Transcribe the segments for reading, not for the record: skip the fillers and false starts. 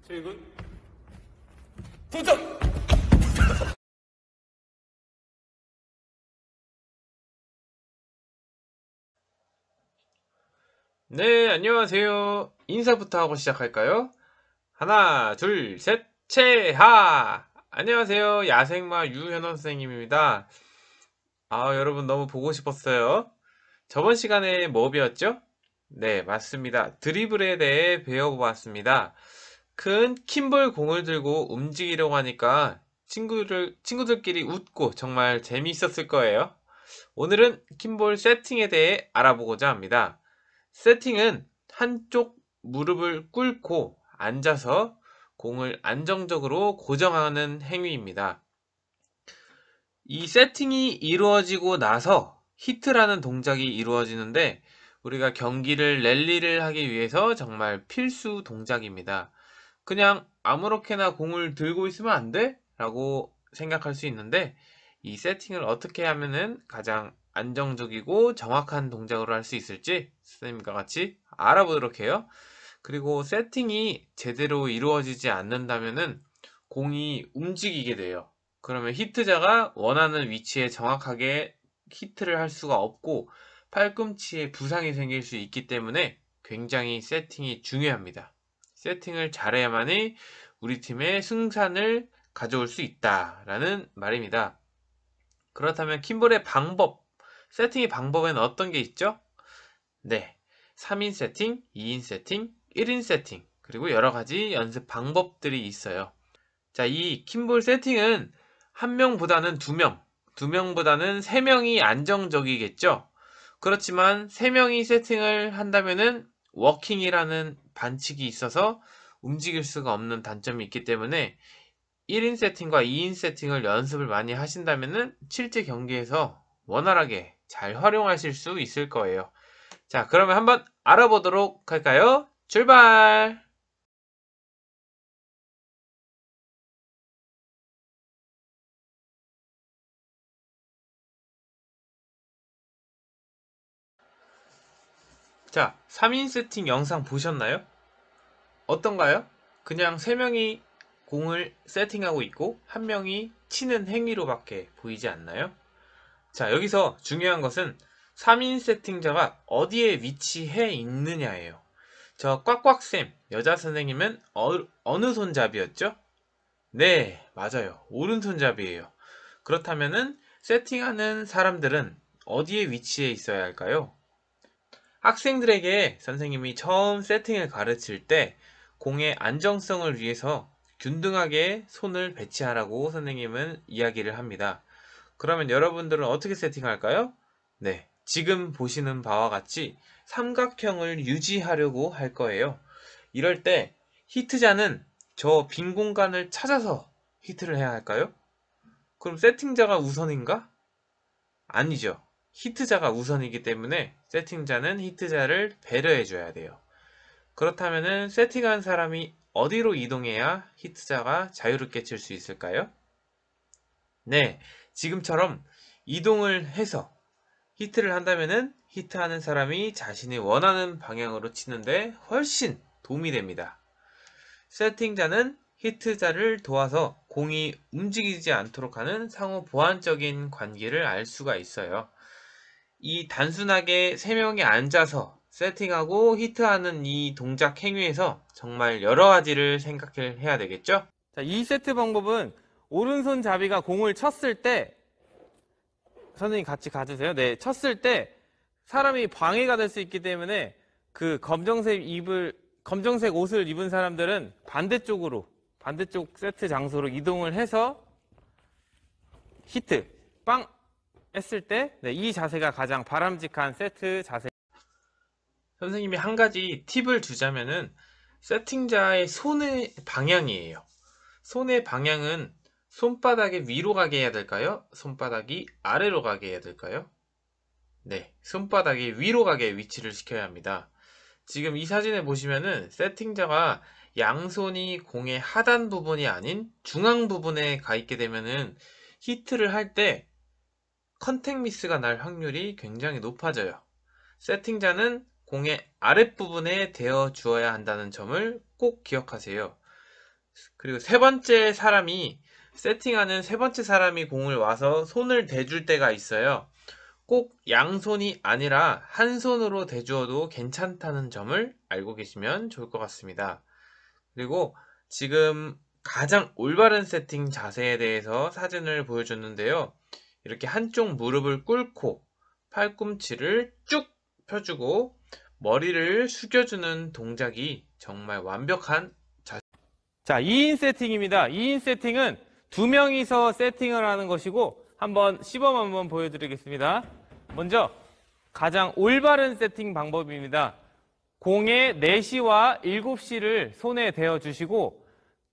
최근 도전! 네, 안녕하세요. 인사부터 하고 시작할까요? 하나, 둘, 셋, 채하! 안녕하세요. 야생마 유현원 선생님입니다. 여러분 너무 보고 싶었어요. 저번 시간에 뭐 배웠죠? 네, 맞습니다. 드리블에 대해 배워보았습니다. 큰 킴볼 공을 들고 움직이려고 하니까 친구들끼리 웃고 정말 재미있었을 거예요. 오늘은 킴볼 세팅에 대해 알아보고자 합니다. 세팅은 한쪽 무릎을 꿇고 앉아서 공을 안정적으로 고정하는 행위입니다. 이 세팅이 이루어지고 나서 히트라는 동작이 이루어지는데 우리가 경기를 랠리를 하기 위해서 정말 필수 동작입니다. 그냥 아무렇게나 공을 들고 있으면 안 돼? 라고 생각할 수 있는데 이 세팅을 어떻게 하면은 가장 안정적이고 정확한 동작으로 할 수 있을지 선생님과 같이 알아보도록 해요. 그리고 세팅이 제대로 이루어지지 않는다면은 공이 움직이게 돼요. 그러면 히트자가 원하는 위치에 정확하게 히트를 할 수가 없고 팔꿈치에 부상이 생길 수 있기 때문에 굉장히 세팅이 중요합니다. 세팅을 잘해야만이 우리 팀의 승산을 가져올 수 있다라는 말입니다. 그렇다면 킴볼의 세팅의 방법에는 어떤 게 있죠? 네, 3인 세팅, 2인 세팅, 1인 세팅, 그리고 여러 가지 연습 방법들이 있어요. 자, 이 킴볼 세팅은 한 명보다는 두 명보다는 세 명이 안정적이겠죠? 그렇지만 세 명이 세팅을 한다면은 워킹이라는 반칙이 있어서 움직일 수가 없는 단점이 있기 때문에 1인 세팅과 2인 세팅을 연습을 많이 하신다면은 실제 경기에서 원활하게 잘 활용하실 수 있을 거예요. 자, 그러면 한번 알아보도록 할까요? 출발! 자, 3인 세팅 영상 보셨나요? 어떤가요? 그냥 3명이 공을 세팅하고 있고 1명이 치는 행위로밖에 보이지 않나요? 자, 여기서 중요한 것은 3인 세팅자가 어디에 위치해 있느냐예요. 저 꽉꽉쌤 여자 선생님은 어느 손잡이였죠? 네, 맞아요. 오른손잡이에요. 그렇다면은 세팅하는 사람들은 어디에 위치해 있어야 할까요? 학생들에게 선생님이 처음 세팅을 가르칠 때 공의 안정성을 위해서 균등하게 손을 배치하라고 선생님은 이야기를 합니다. 그러면 여러분들은 어떻게 세팅할까요? 네, 지금 보시는 바와 같이 삼각형을 유지하려고 할 거예요. 이럴 때 히트자는 저 빈 공간을 찾아서 히트를 해야 할까요? 그럼 세팅자가 우선인가? 아니죠. 히트자가 우선이기 때문에 세팅자는 히트자를 배려해 줘야 돼요. 그렇다면은 세팅한 사람이 어디로 이동해야 히트자가 자유롭게 칠 수 있을까요? 네, 지금처럼 이동을 해서 히트를 한다면은 히트하는 사람이 자신이 원하는 방향으로 치는데 훨씬 도움이 됩니다. 세팅자는 히트자를 도와서 공이 움직이지 않도록 하는 상호 보완적인 관계를 알 수가 있어요. 이 단순하게 3명이 앉아서 세팅하고 히트하는 이 동작 행위에서 정말 여러 가지를 생각해야 되겠죠? 자, 이 세트 방법은 오른손 잡이가 공을 쳤을 때 선생님 같이 가주세요. 네, 쳤을 때 사람이 방해가 될 수 있기 때문에 그 검정색 옷을 입은 사람들은 반대쪽 세트 장소로 이동을 해서 히트 빵 했을 때 이 자세가 가장 바람직한 세트 자세. 선생님이 한 가지 팁을 주자면은 세팅자의 손의 방향이에요. 손의 방향은 손바닥이 위로 가게 해야 될까요? 손바닥이 아래로 가게 해야 될까요? 네, 손바닥이 위로 가게 위치를 시켜야 합니다. 지금 이 사진에 보시면은 세팅자가 양손이 공의 하단 부분이 아닌 중앙 부분에 가 있게 되면은 히트를 할 때 컨택 미스가 날 확률이 굉장히 높아져요. 세팅자는 공의 아랫부분에 대어 주어야 한다는 점을 꼭 기억하세요. 그리고 세팅하는 세 번째 사람이 공을 와서 손을 대줄 때가 있어요. 꼭 양손이 아니라 한 손으로 대주어도 괜찮다는 점을 알고 계시면 좋을 것 같습니다. 그리고 지금 가장 올바른 세팅 자세에 대해서 사진을 보여줬는데요. 이렇게 한쪽 무릎을 꿇고 팔꿈치를 쭉 펴주고 머리를 숙여주는 동작이 정말 완벽한 자, 2인 세팅입니다. 2인 세팅은 두 명이서 세팅을 하는 것이고 한번 시범 한번 보여드리겠습니다. 먼저 가장 올바른 세팅 방법입니다. 공의 4시와 7시를 손에 대어 주시고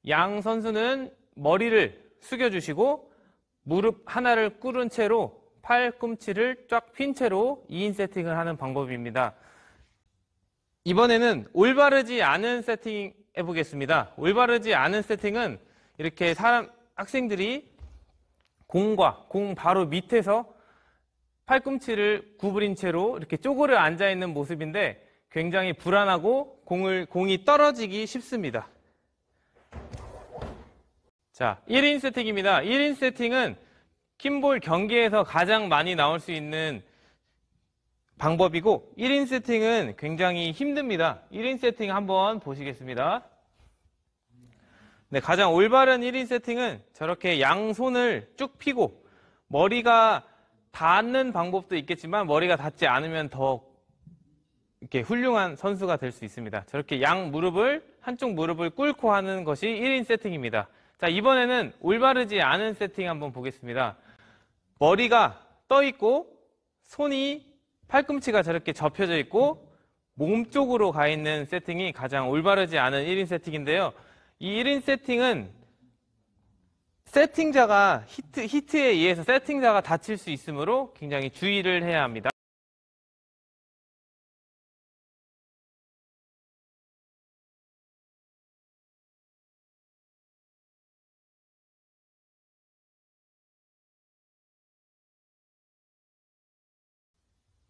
양 선수는 머리를 숙여 주시고 무릎 하나를 꿇은 채로 팔꿈치를 쫙 핀 채로 2인 세팅을 하는 방법입니다. 이번에는 올바르지 않은 세팅 해보겠습니다. 올바르지 않은 세팅은 이렇게 학생들이 공 바로 밑에서 팔꿈치를 구부린 채로 이렇게 쪼그려 앉아 있는 모습인데 굉장히 불안하고 공이 떨어지기 쉽습니다. 자, 1인 세팅입니다. 1인 세팅은 킴볼 경기에서 가장 많이 나올 수 있는 방법이고 1인 세팅은 굉장히 힘듭니다. 1인 세팅 한번 보시겠습니다. 네, 가장 올바른 1인 세팅은 저렇게 양손을 쭉 펴고 머리가 닿는 방법도 있겠지만 머리가 닿지 않으면 더 이렇게 훌륭한 선수가 될 수 있습니다. 저렇게 한쪽 무릎을 꿇고 하는 것이 1인 세팅입니다. 자, 이번에는 올바르지 않은 세팅 한번 보겠습니다. 머리가 떠 있고 팔꿈치가 저렇게 접혀져 있고 몸 쪽으로 가 있는 세팅이 가장 올바르지 않은 1인 세팅인데요. 이 1인 세팅은 히트에 의해서 세팅자가 다칠 수 있으므로 굉장히 주의를 해야 합니다.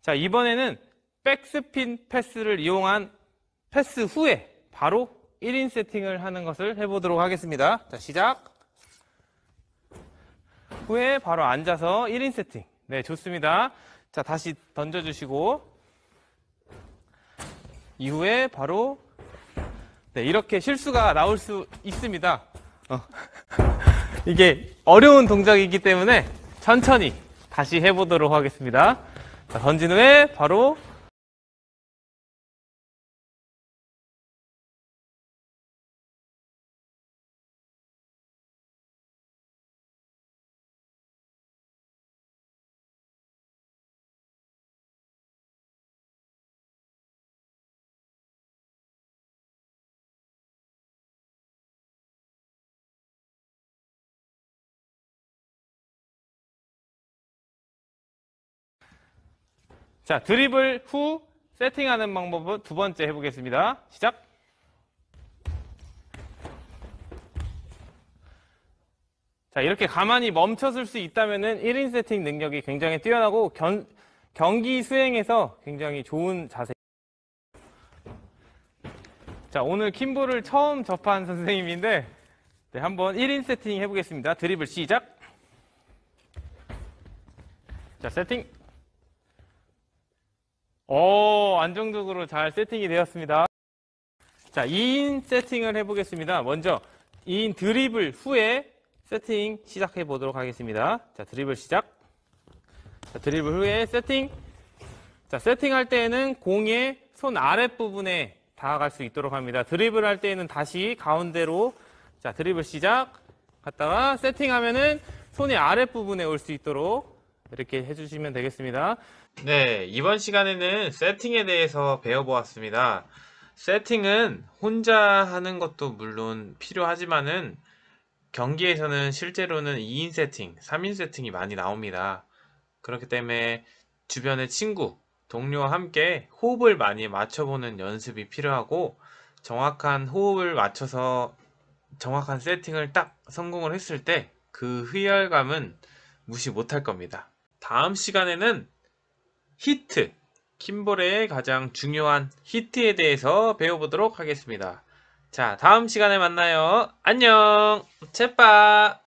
자, 이번에는 백스핀 패스를 이용한 패스 후에 바로 1인 세팅을 하는 것을 해보도록 하겠습니다. 자, 시작. 후에 바로 앉아서 1인 세팅. 네, 좋습니다. 자, 다시 던져주시고 이후에 바로 이렇게 실수가 나올 수 있습니다. 이게 어려운 동작이기 때문에 천천히 다시 해보도록 하겠습니다. 자, 던진 후에 바로 자, 드리블 후 세팅하는 방법은 두 번째 해보겠습니다. 시작. 자, 이렇게 가만히 멈춰설 수 있다면은 1인 세팅 능력이 굉장히 뛰어나고 경기 수행에서 굉장히 좋은 자세. 자, 오늘 킴볼을 처음 접한 선생님인데 한번 1인 세팅 해보겠습니다. 드리블 시작. 자, 세팅. 안정적으로 잘 세팅이 되었습니다. 자, 2인 세팅을 해보겠습니다. 먼저 2인 드리블 후에 세팅 시작해 보도록 하겠습니다. 자, 드리블 시작. 자, 드리블 후에 세팅. 자, 세팅할 때에는 공의 손 아랫부분에 다가갈 수 있도록 합니다. 드리블 할 때에는 다시 가운데로. 자, 드리블 시작. 갔다가 세팅하면은 손이 아랫부분에 올 수 있도록 이렇게 해주시면 되겠습니다. 네, 이번 시간에는 세팅에 대해서 배워보았습니다. 세팅은 혼자 하는 것도 물론 필요하지만은 경기에서는 실제로는 2인 세팅, 3인 세팅이 많이 나옵니다. 그렇기 때문에 주변의 친구, 동료와 함께 호흡을 많이 맞춰보는 연습이 필요하고 정확한 호흡을 맞춰서 정확한 세팅을 딱 성공을 했을 때 그 희열감은 무시 못할 겁니다. 다음 시간에는 히트, 킴볼의 가장 중요한 히트에 대해서 배워보도록 하겠습니다. 자, 다음 시간에 만나요. 안녕! 채빠!